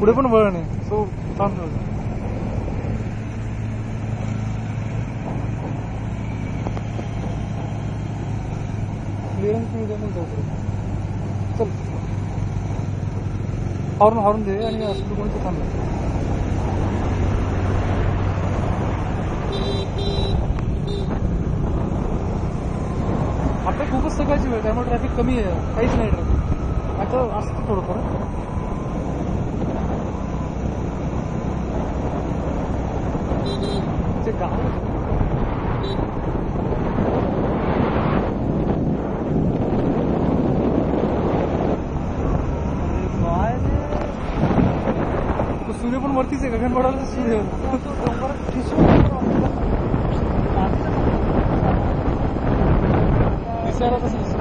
पुढे पण वळण आहे सो थांब. क्लिअरन्स मिळू दे मग जाऊ पुढे. चल हॉर्न हॉर्न दे आणि असं कोणतं थांबलं. आता खूपच सकाळची वेळ त्यामुळे ट्रॅफिक कमी आहे, काहीच नाही ट्रॅफिक. आता असतं थोडंफार. ते गाव सूर्य पण वरतीच आहे, गगनबावड्याला सूर्य दिसायला तसं दिसत.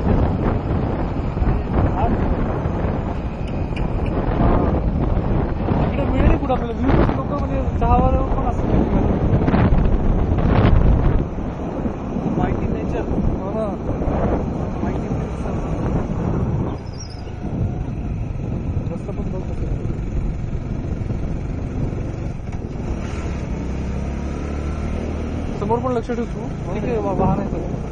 इकडे मिळेल कुठं आपल्याला व्ह्यू. लोक म्हणजे चहावाला पण असतात माहिती नेचर. हो ना, माहिती रस्ता पण बघ कसं. समोर पण लक्ष ठेव तू. ठीक आहे, वाहन आहे सगळं.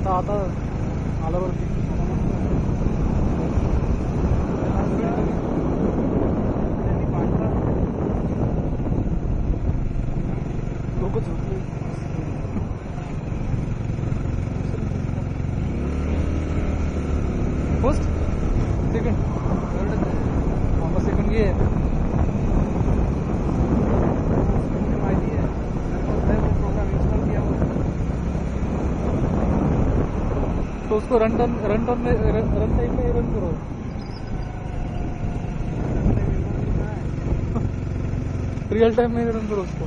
आता आला बरं. लोक झोपले. फर्स्ट सेकंड सेकंड घे. माहिती है प्रोग्राम इंस्टॉल किया हुआ. तो उसको रन टाइम में रन करो. रियल टाइम में रन करो उसको.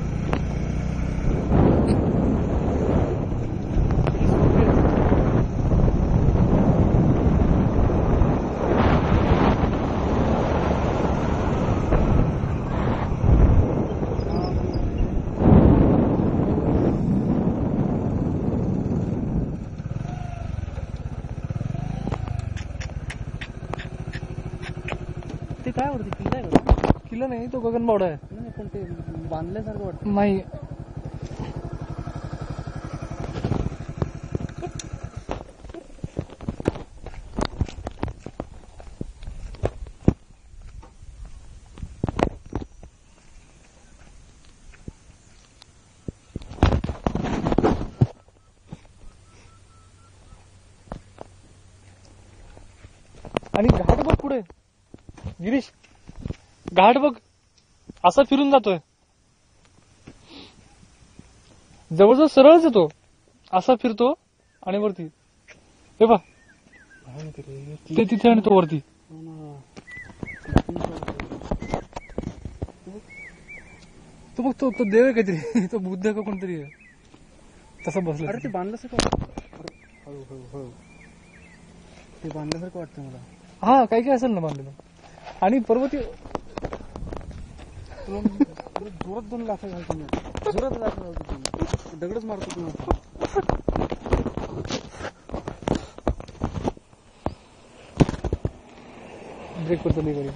ते काय वरती किल्ला आहे का? किल्ला नाही, तो गगनबावडा आहे. नाही पण ते बांधल्यासारखं वाटतं. नाही आणि घाट बघ पुढे गिरीश. घाट बघ असा फिरून जातोय. जवळजवळ सरळच येतो, असा फिरतो आणि वरती हे बघ ते तिथे आणि तो वरती. तो बघ तो देव आहे काहीतरी. तो बुद्ध का कोणतरी आहे तसा बसला. अरे ते बांधल्यासारखं हळूहळू ते बांधल्यासारखं वाटतं मला. हा काही काय असेल ना बांधलेलं. आणि पर्वती जोरात 2 लाख घालतो मी. जोरात लाख घालतो दगडच मारतो तुम्हाला. ब्रेक वर चालली गाडी.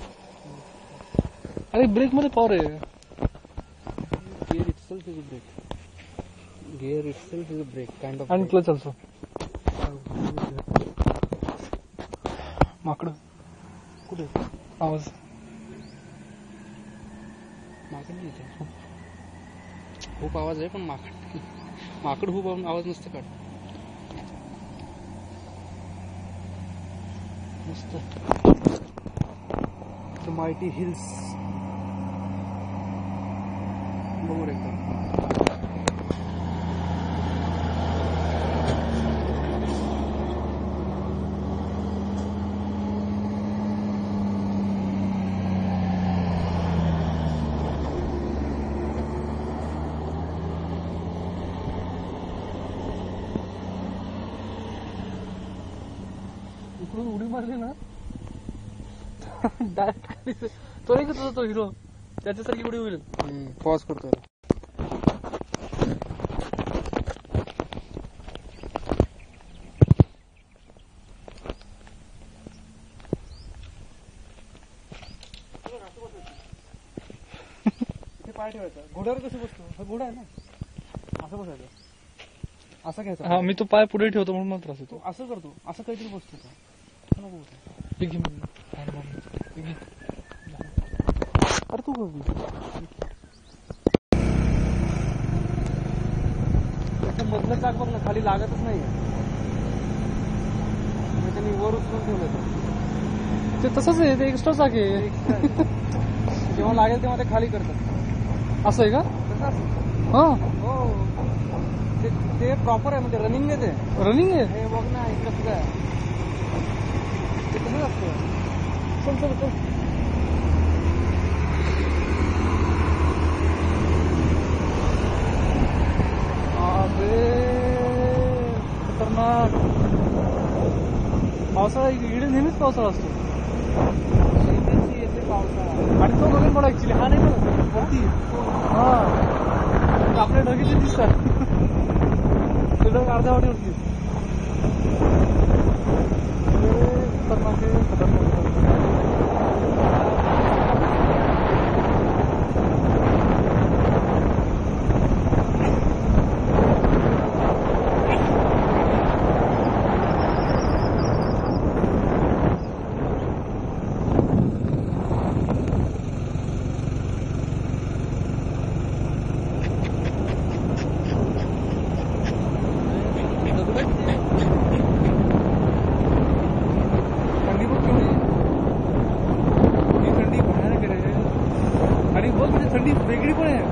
अरे ब्रेक मध्ये पॉवर आहे. Gear itself is brake. Gear itself is brake kind of. आणि क्लच ऑल्सो. माकड कुठे आवाज मागून खूप आवाज आहे, पण माकड खूप आवाज नसते काढ. मस्त माइटी हिल्स बरोबर एकदम. इकडून उडी मारली ना डायरेक्ट तो नाही का तुझा तो हिरो त्याच्यासारखी उडी होईल. पॉज करतो. पाय ठेवायचा. घोड्यावर कसं बसतो? हा घोडा आहे ना, असं बसायचं, असं घ्यायचं. हा मी तो पाय पुढे ठेवतो म्हणून मला त्रास होतो. असं करतो, असं काहीतरी बसतो तो. नको अरे तू मधलं चाक बघ ना, खाली लागतच नाही. त्यांनी वर उचलून ठेवलं ते तसंच आहे. ते एक्स्ट्रा चाक आहे. जेव्हा लागेल तेव्हा ते खाली करतात. असं आहे का? हा हो, ते प्रॉपर आहे. म्हणजे रनिंग आहे. ते रनिंग आहे. हे बघ ना इकडे सुद्धा आहे. ते कसं असतं. चल चल चल. खतरनाक. पावसाळा इकडे नेहमीच पावसाळा असतो. येते पावसाळा. आणि तो बघून मला ऍक्च्युली हा नाही बघ वरती. हा आपल्या ढगीचे दिसतात. ते ढग अर्ध्या वाटेवरती. खतरनाक आहे, खतरनाक. थंडी वेगळी पण आहे.